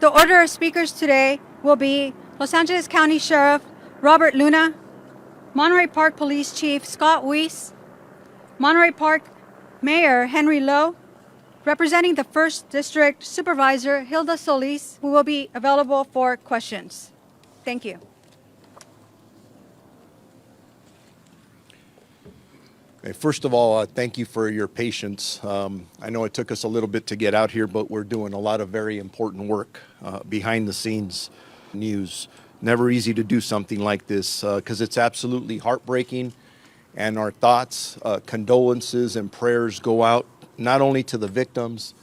The order of speakers today will be Los Angeles County Sheriff Robert Luna, Monterey Park Police Chief Scott Weiss, Monterey Park Mayor Henry Lowe, representing the 1st District Supervisor Hilda Solis, who will be available for questions. Thank you. Okay, first of all, thank you for your patience. I know it took us a little bit to get out here, but we're doing a lot of very important work behind the scenes news. Never easy to do something like this because it's absolutely heartbreaking, and our thoughts, condolences, and prayers go out not only to the victims,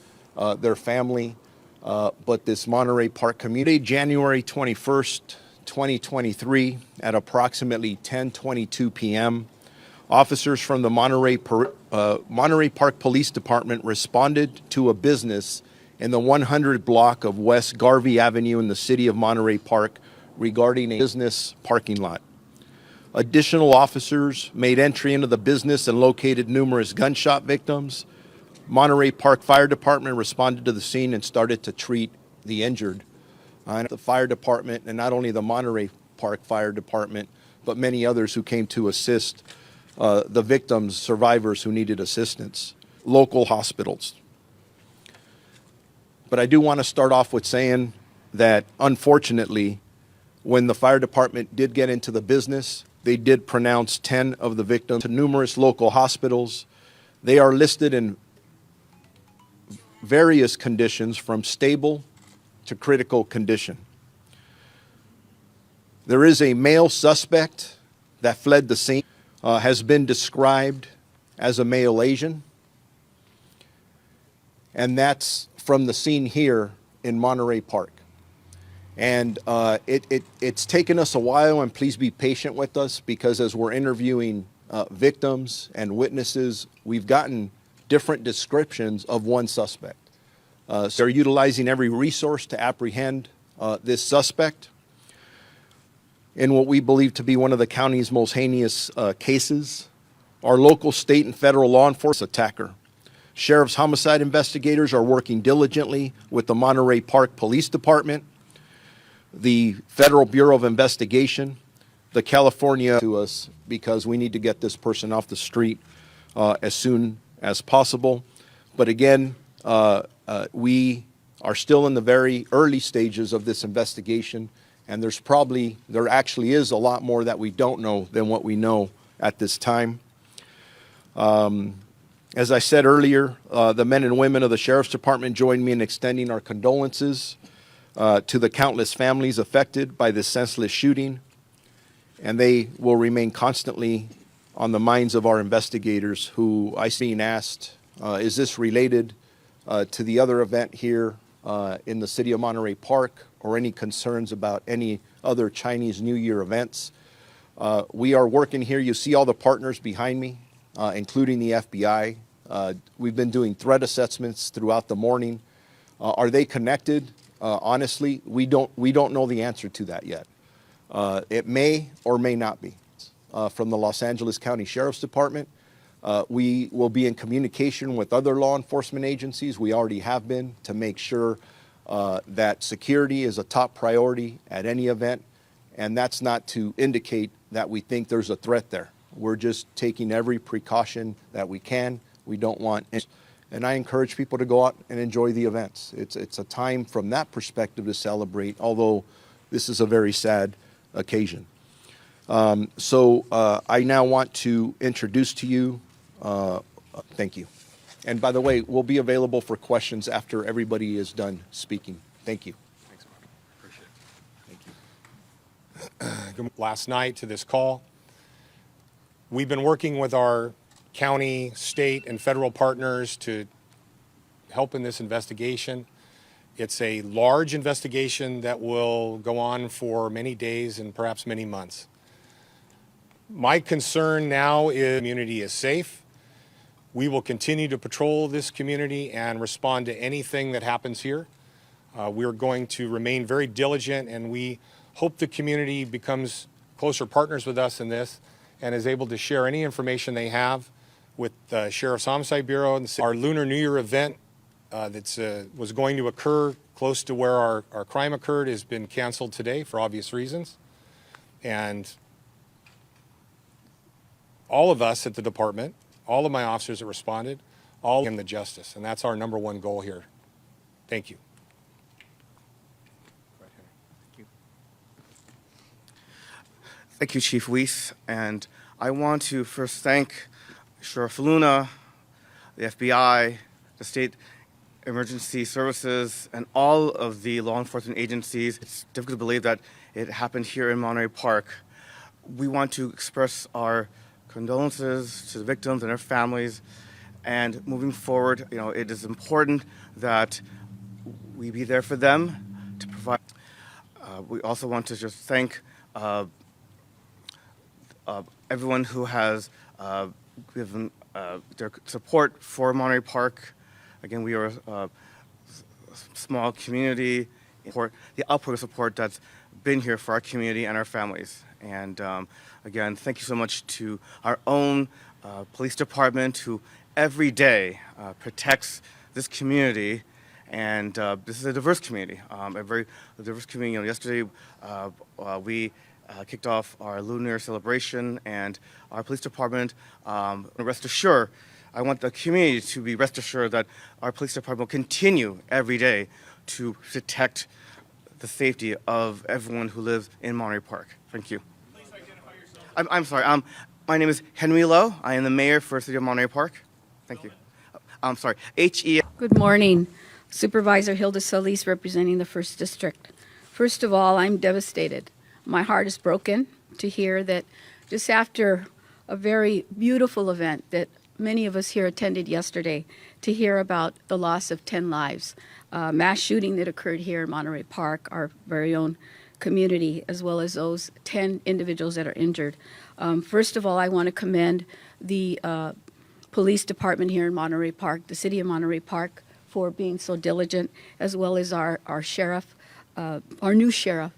their family, but this Monterey Park community. January 21st, 2023 at approximately 10:22 p.m., officers from the Monterey Park Police Department responded to a business in the 100 block of West Garvey Avenue in the city of Monterey Park regarding a business parking lot. Additional officers made entry into the business and located numerous gunshot victims. Monterey Park Fire Department responded to the scene and started to treat the injured. The fire department, and not only the Monterey Park Fire Department, but many others who came to assist the victims, survivors who needed assistance, local hospitals. But I do want to start off with saying that, unfortunately, when the fire department did get into the business, they did pronounce 10 of the victims to numerous local hospitals. They are listed in various conditions from stable to critical condition. There is a male suspect that fled the scene. Has been described as a male Asian, and that's from the scene here in Monterey Park. And it's taken us a while, and please be patient with us, because as we're interviewing victims and witnesses, we've gotten different descriptions of one suspect. So they're utilizing every resource to apprehend this suspect in what we believe to be one of the county's most heinous cases. Our local, state, and federal law enforcement attacker. Sheriff's homicide investigators are working diligently with the Monterey Park Police Department, the Federal Bureau of Investigation, the California to us, because we need to get this person off the street as soon as possible. But again, we are still in the very early stages of this investigation, and there actually is a lot more that we don't know than what we know at this time. As I said earlier, the men and women of the Sheriff's Department join me in extending our condolences to the countless families affected by this senseless shooting, and they will remain constantly on the minds of our investigators, who I see asked, is this related to the other event here in the city of Monterey Park, or any concerns about any other Chinese New Year events. We are working here. You see all the partners behind me, including the FBI. We've been doing threat assessments throughout the morning. Are they connected? Honestly, we don't know the answer to that yet. It may or may not be. From the Los Angeles County Sheriff's Department, we will be in communication with other law enforcement agencies. We already have been, to make sure that security is a top priority at any event, and that's not to indicate that we think there's a threat there. We're just taking every precaution that we can. We don't want, and I encourage people to go out and enjoy the events. It's a time from that perspective to celebrate, although this is a very sad occasion. So I now want to introduce to you, thank you. And by the way, we'll be available for questions after everybody is done speaking. Thank you. Thanks, Mark. Appreciate it. Thank you. Last night to this call, we've been working with our county, state, and federal partners to help in this investigation. It's a large investigation that will go on for many days and perhaps many months. My concern now is the community is safe. We will continue to patrol this community and respond to anything that happens here. We're going to remain very diligent, and we hope the community becomes closer partners with us in this and is able to share any information they have with the Sheriff's Homicide Bureau. And our Lunar New Year event that was going to occur close close to where our crime occurred has been canceled today for obvious reasons. And all of us at the department, all of my officers that responded, all in the justice. And that's our number one goal here. Thank you. Thank you, Chief Weiss. And I want to first thank Sheriff Luna, the FBI, the State Emergency Services, and all of the law enforcement agencies. It's difficult to believe that it happened here in Monterey Park. We want to express our condolences to the victims and their families. And moving forward, it is important that we be there for them to provide. We also want to just thank everyone who has given their support for Monterey Park. Again, we are a small community. The outpouring of support that's been here for our community and our families. And again, thank you so much to our own police department who every day protects this community. And this is a diverse community, a very diverse community. Yesterday, we kicked off our Lunar New Year celebration, and our police department, rest assured, I want the community to be rest assured that our police department will continue every day to protect the safety of everyone who lives in Monterey Park. Thank you. Please identify yourself. I'm sorry. My name is Henry Lowe. I am the mayor for the city of Monterey Park. Thank you. I'm sorry. H-E. Good morning. Supervisor Hilda Solis representing the 1st District. First of all, I'm devastated. My heart is broken to hear that just after a very beautiful event that many of us here attended yesterday, to hear about the loss of 10 lives, mass shooting that occurred here in Monterey Park, our very own community, as well as those 10 individuals that are injured. First of all, I want to commend the police department here in Monterey Park, the city of Monterey Park, for being so diligent, as well as our sheriff, our new sheriff,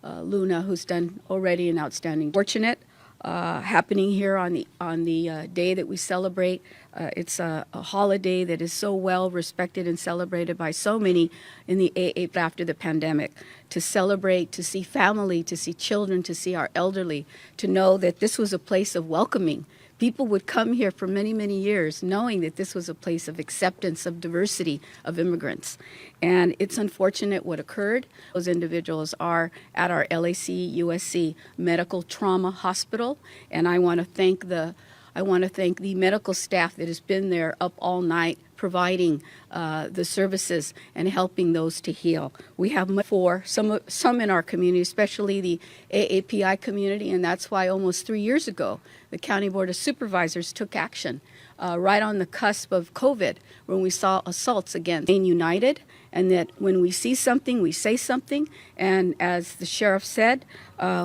Luna, who's done already an outstanding. Fortunate happening here on the day that we celebrate. It's a holiday that is so well respected and celebrated by so many in the AA after the pandemic. To celebrate, to see family, to see children, to see our elderly, to know that this was a place of welcoming. People would come here for many, many years knowing that this was a place of acceptance, of diversity, of immigrants. And it's unfortunate what occurred. Those individuals are at our LAC USC Medical Trauma Hospital, and I want to thank the medical staff that has been there up all night providing the services and helping those to heal. We have for some in our community, especially the AAPI community, and that's why almost 3 years ago, the County Board of Supervisors took action right on the cusp of COVID when we saw assaults against being united, and that when we see something, we say something. And as the sheriff said,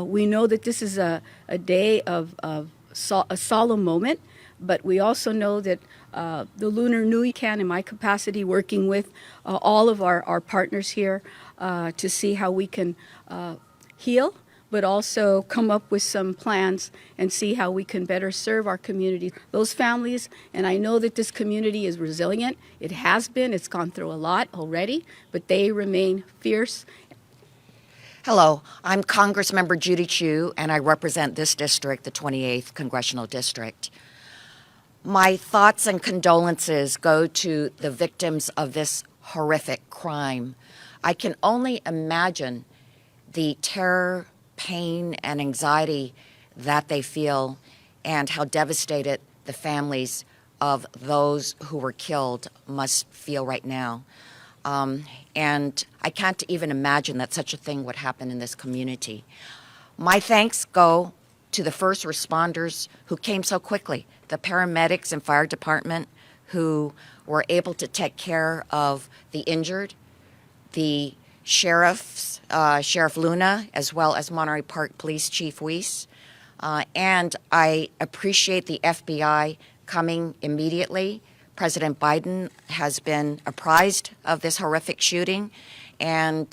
we know that this is a day of a solemn moment, but we also know that the Lunar New Year can, in my capacity, working with all of our partners here to see how we can heal, but also come up with some plans and see how we can better serve our community, those families. And I know that this community is resilient. It has been. It's gone through a lot already, but they remain fierce. Hello, I'm Congressmember Judy Chu, and I represent this district, the 28th Congressional District. My thoughts and condolences go to the victims of this horrific crime. I can only imagine the terror, pain, and anxiety that they feel, and how devastated the families of those who were killed must feel right now. And I can't even imagine that such a thing would happen in this community. My thanks go to the first responders who came so quickly, the paramedics and fire department who were able to take care of the injured, the sheriffs, Sheriff Luna, as well as Monterey Park Police Chief Weiss. And I appreciate the FBI coming immediately. President Biden has been apprised of this horrific shooting, and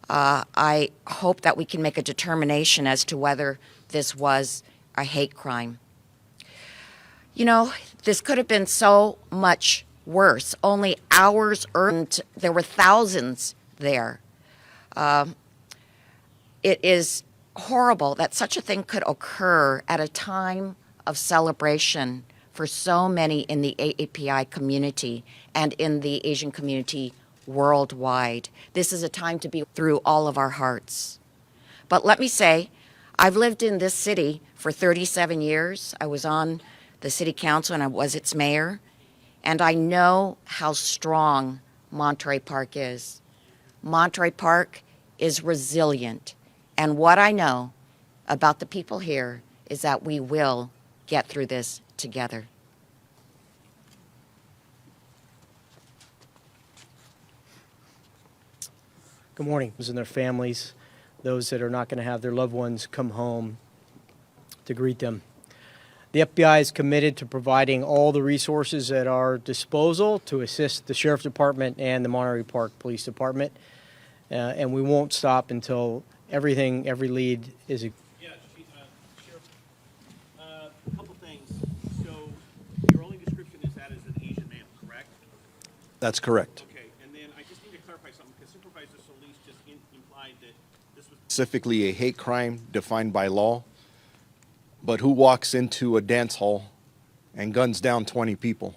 I hope that we can make a determination as to whether this was a hate crime. You know, this could have been so much worse. Only hours earned, there were thousands there. It is horrible that such a thing could occur at a time of celebration for so many in the AAPI community and in the Asian community worldwide. This is a time to be through all of our hearts. But let me say, I've lived in this city for 37 years. I was on the city council and I was its mayor. And I know how strong Monterey Park is. Monterey Park is resilient. And what I know about the people here is that we will get through this together. Good morning. And their families, those that are not going to have their loved ones come home to greet them. The FBI is committed to providing all the resources at our disposal to assist the Sheriff's Department and the Monterey Park Police Department. And we won't stop until every lead is Yeah, Sheriff, a couple things. So your only description is that as an Asian male, correct? That's correct. Okay, and then I just need to clarify something because Supervisor Solis just implied that this was Specifically a hate crime defined by law, but who walks into a dance hall and guns down 20 people?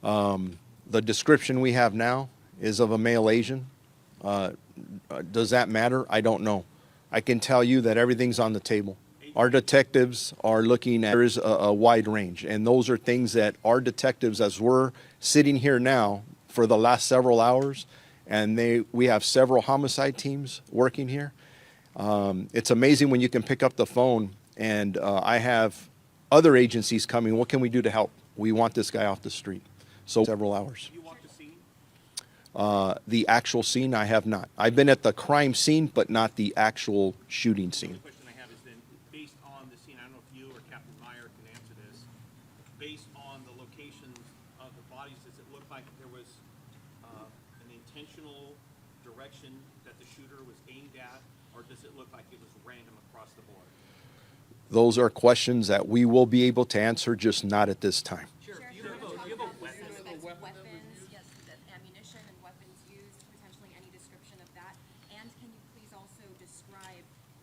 The description we have now is of a male Asian. Does that matter? I don't know. I can tell you that everything's on the table. Our detectives are looking at, there is a wide range, and those are things that our detectives, as we're sitting here now for the last several hours, and we have several homicide teams working here. It's amazing when you can pick up the phone and I have other agencies coming. What can we do to help? We want this guy off the street. So several hours. you walked the scene? The actual scene, I have not. I've been at the crime scene, but not the actual shooting scene. The question I have is then, based on the scene, I don't know if you or Captain Meyer can answer this, based on the locations of the bodies, does it look like there was an intentional direction that the shooter was aimed at, or does it look like it was random across the board? Those are questions that we will be able to answer, just not at this time. Weapons, yes, the ammunition and weapons used, potentially any description of that. And can you please also describe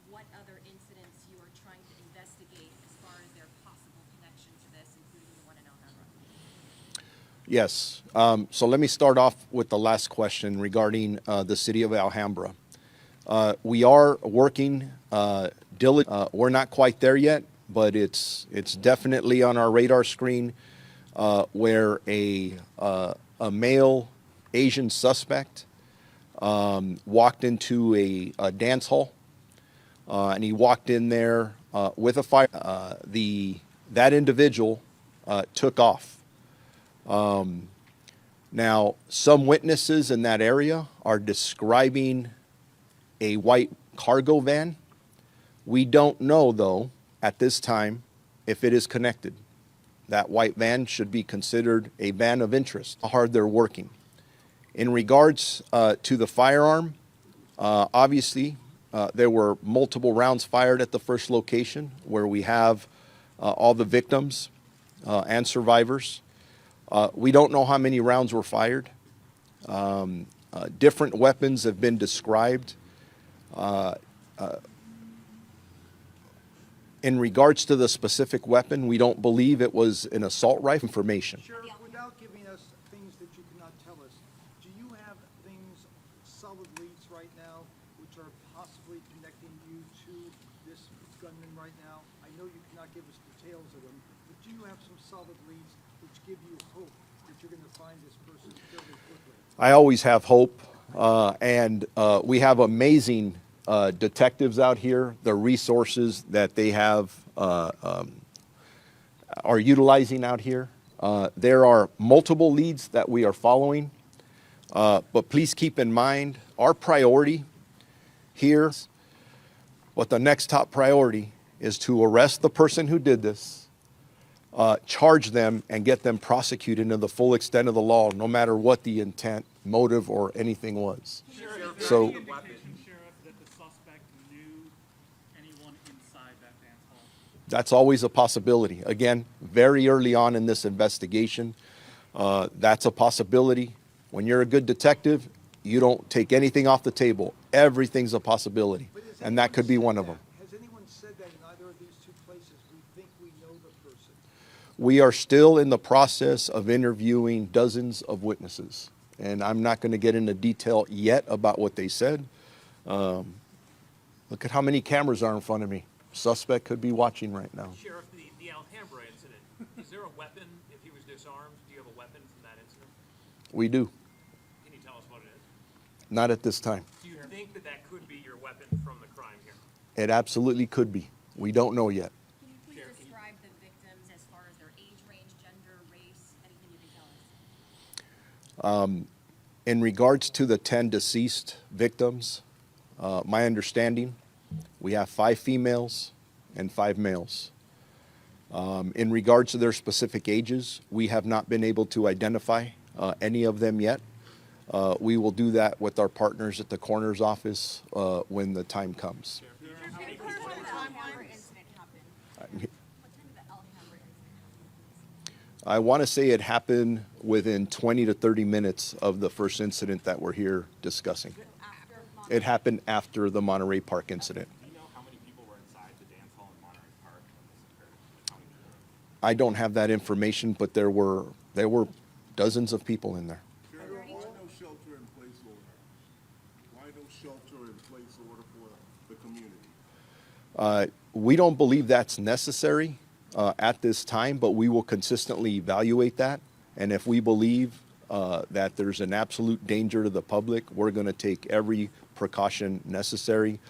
what other incidents you are trying to investigate as far as their possible connection to this, including the one in Alhambra? Yes. So let me start off with the last question regarding the city of Alhambra. We are working diligently. We're not quite there yet, but it's definitely on our radar screen where a male Asian suspect walked into a dance hall, and he walked in there with a fire. That individual took off. Now, some witnesses in that area are describing a white cargo van. We don't know, though, at this time, if it is connected. That white van should be considered a van of interest, how hard they're working. In regards to the firearm, obviously, there were multiple rounds fired at the first location where we have all the victims and survivors. We don't know how many rounds were fired. Different weapons have been described. In regards to the specific weapon, we don't believe it was an assault rifle. Information. Sheriff, without giving us things that you cannot tell us, do you have things, solid leads right now, which are possibly connecting you to this gunman right now? I know you cannot give us details of them, but do you have some solid leads which give you hope that you're going to find this person fairly quickly? I always have hope, and we have amazing detectives out here. The resources that they have are utilizing out here. There are multiple leads that we are following, but please keep in mind our priority here. But the next top priority is to arrest the person who did this, charge them, and get them prosecuted to the full extent of the law, no matter what the intent, motive, or anything was. So. That's always a possibility. Again, very early on in this investigation, that's a possibility. When you're a good detective, you don't take anything off the table. Everything's a possibility, But has and that could be anyone one said of them. that? Has anyone said that in either of these two places, we think we know the person? We are still in the process of interviewing dozens of witnesses, and I'm not going to get into detail yet about what they said. Look at how many cameras are in front of me. Suspect could be watching right now. Sheriff, the Alhambra incident, is there a weapon if he was disarmed? Do you have a weapon from that incident? We do. Can you tell us what it is? Not at this time. Do you think that that could be your weapon from the crime here? It absolutely could be. We don't know yet. Can you please describe the victims as far as their age range, gender, race, anything you can tell us? In regards to the 10 deceased victims, my understanding, we have 5 females and 5 males. In regards to their specific ages, we have not been able to identify any of them yet. We will do that with our partners at the coroner's office when the time comes. When did the Alhambra incident happen? What time did the Alhambra incident happen? I want to say it happened within 20 to 30 minutes of the first incident that we're here discussing. After It happened after the Monterey Park incident. Do you know how many people were inside the dance hall in Monterey Park when this occurred? How many people? I don't have that information, but there were dozens of people in there. Sheriff, why no shelter-in-place order? Why no shelter-in-place order for the community? We don't believe that's necessary at this time, but we will consistently evaluate that. And if we believe that there's an absolute danger to the public, we're going to take every precaution necessary.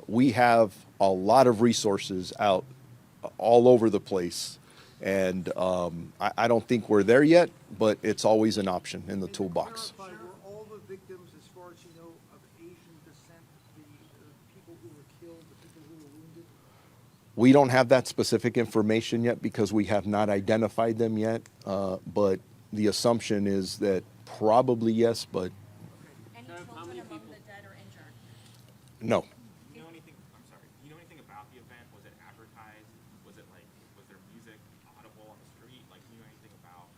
We have a lot of resources out all over the place. And I don't think we're there yet, but it's always an option in the toolbox. Clarify, were all the victims, as far as you know, of Asian descent, the people who were killed, the people who were wounded? We don't have that specific information yet because we have not identified them yet. But the assumption is that probably yes, but Any children among the dead or injured? no. Do you know anything, I'm sorry, do you know anything about the event? Was it advertised? Was it like, was there music audible on the street? Like, do you know anything about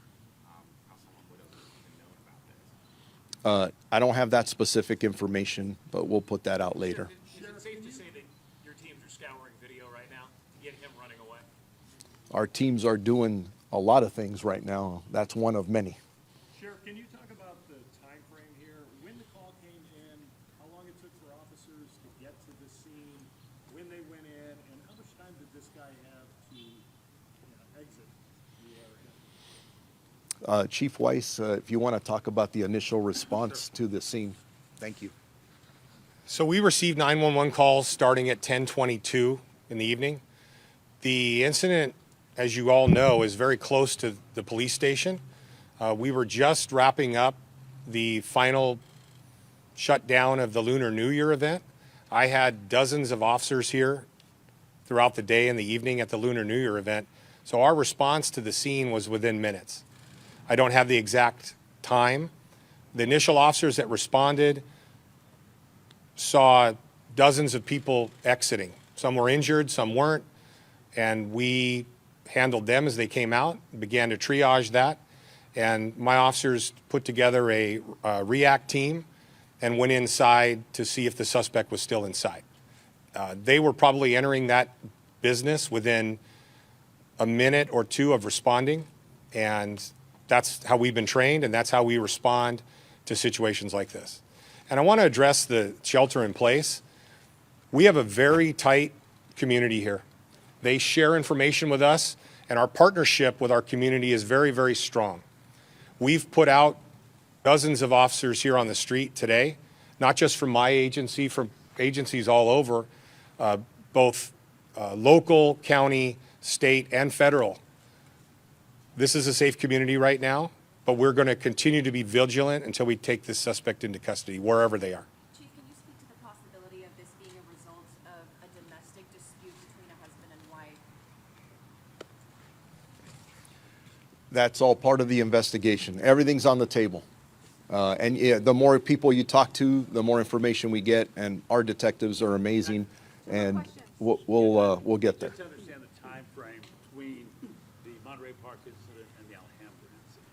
how someone would have even known about this? I don't have that specific information, but we'll put that out later. Is it safe to say that your teams are scouring video right now to get him running away? Our teams are doing a lot of things right now. That's one of many. Sheriff, can you talk about the time frame here? When the call came in, how long it took for officers to get to the scene, when they went in, and how much time did this guy have to exit the area? Chief Weiss, if you want to talk about the initial response to the scene. Thank you. So we received 911 calls starting at 10:22 in the evening. The incident, as you all know, is very close to the police station. We were just wrapping up the final shutdown of the Lunar New Year event. I had dozens of officers here throughout the day and the evening at the Lunar New Year event. So our response to the scene was within minutes. I don't have the exact time. The initial officers that responded saw dozens of people exiting. Some were injured, some weren't, and we handled them as they came out, began to triage that, and my officers put together a react team and went inside to see if the suspect was still inside. They were probably entering that business within a minute or two of responding, and that's how we've been trained, and that's how we respond to situations like this. And I want to address the shelter in place. We have a very tight community here. They share information with us, and our partnership with our community is very, very strong. We've put out dozens of officers here on the street today, not just from my agency, from agencies all over, both local, county, state, and federal. This is a safe community right now, but we're going to continue to be vigilant until we take this suspect into custody, wherever they are. Chief, can you speak to the possibility of this being a result of a domestic dispute between a husband and wife? That's all part of the investigation. Everything's on the table. And yeah, the more people you talk to, the more information we get, and our detectives are amazing, and we'll get there. Just to understand the time frame between the Monterey Park incident and the Alhambra incident.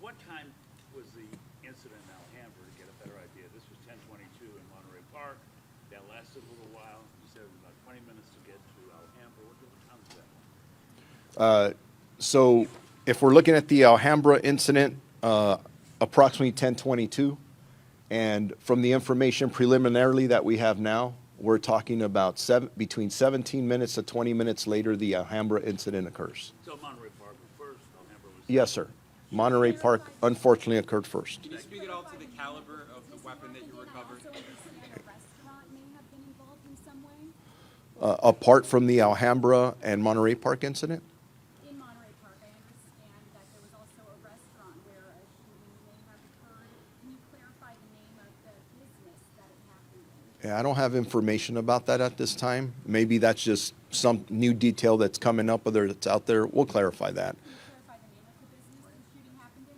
What time was the incident 20 minutes to get to Alhambra. What towns is that? So if we're looking at the Alhambra incident, approximately 10:22, and from the information preliminarily that we have now, we're talking about between 17 minutes to 20 minutes later, the Alhambra incident occurs. So Monterey Park was first, Alhambra was. Yes, sir. Monterey Park unfortunately occurred first. Can you speak at all to the caliber of the weapon that you recovered? Also, understand a restaurant may have been involved in some way? Apart from the Alhambra and Monterey Park incident? In Monterey Park, I understand that there was also a restaurant where a shooting may have occurred. Can you clarify the name of the business that it happened in? Yeah, I don't have information about that at this time. Maybe that's just some new detail that's coming up, whether it's out there. We'll clarify that. Can you clarify the name of the business the shooting happened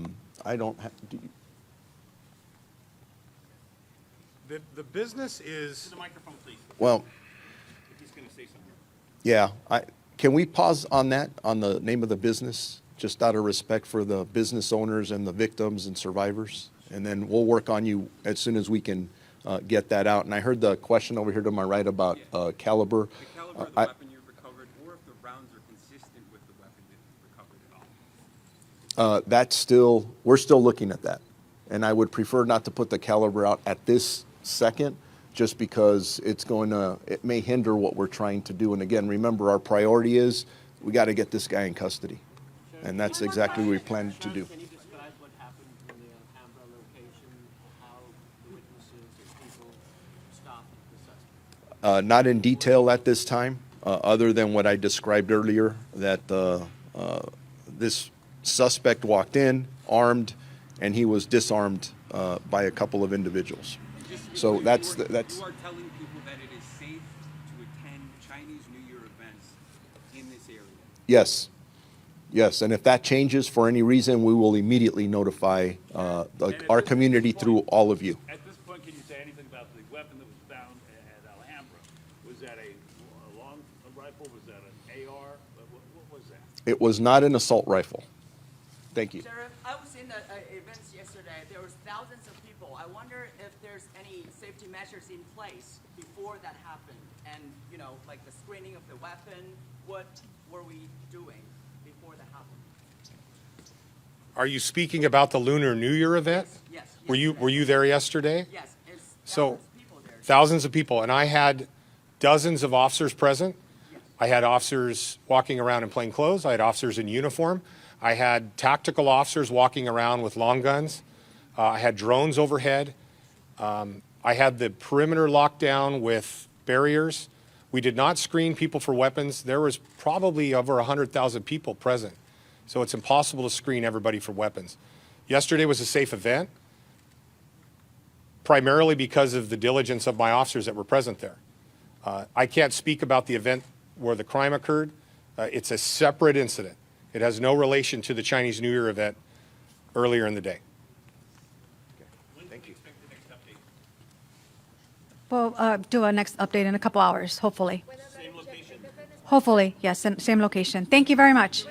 in? I don't have, The business is, The microphone, please, well, if he's going to say something. yeah, can we pause on that, on the name of the business, just out of respect for the business owners and the victims and survivors? And then we'll work on you as soon as we can get that out. And I heard the question over here to my right about caliber. The caliber of the I- weapon you recovered, or if the rounds are consistent with the weapon that you recovered at all? That's still, we're still looking at that. And I would prefer not to put the caliber out at this second, just because it's going to, it may hinder what we're trying to do. And again, remember, our priority is, we got to get this guy in custody. And that's exactly what we plan to do. Can you describe what happened in the Alhambra location, how the witnesses or people stopped the suspect? Not in detail at this time, other than what I described earlier, that this suspect walked in armed, and he was disarmed by a couple of individuals. So that's You are telling people that it is safe to attend Chinese New Year events in this area? Yes, yes, and if that changes for any reason, we will immediately notify our community through all of you. At this point, can you say anything about the weapon that was found at Alhambra? Was that a long rifle? Was that an AR? What was that? It was not an assault rifle. Thank you. Sheriff, I was in the events yesterday. There was thousands of people. I wonder if there's any safety measures in place before that happened. And, you know, like the screening of the weapon, what were we doing before that happened? are you speaking about the Lunar New Year event? Yes. Were you there yesterday? Yes, it's So, thousands of people there. thousands of people, and I had dozens of officers present. I had officers walking around in plain clothes. I had officers in uniform. I had tactical officers walking around with long guns. I had drones overhead. I had the perimeter locked down with barriers. We did not screen people for weapons. There was probably over 100,000 people present, so it's impossible to screen everybody for weapons. Yesterday was a safe event, primarily because of the diligence of my officers that were present there. I can't speak about the event where the crime occurred. It's a separate incident. It has no relation to the Chinese New Year event earlier in the day. Thank you. Expect the next update. We'll do a next update in a couple hours, hopefully. Same location? Hopefully, yes, same location. Thank you very much.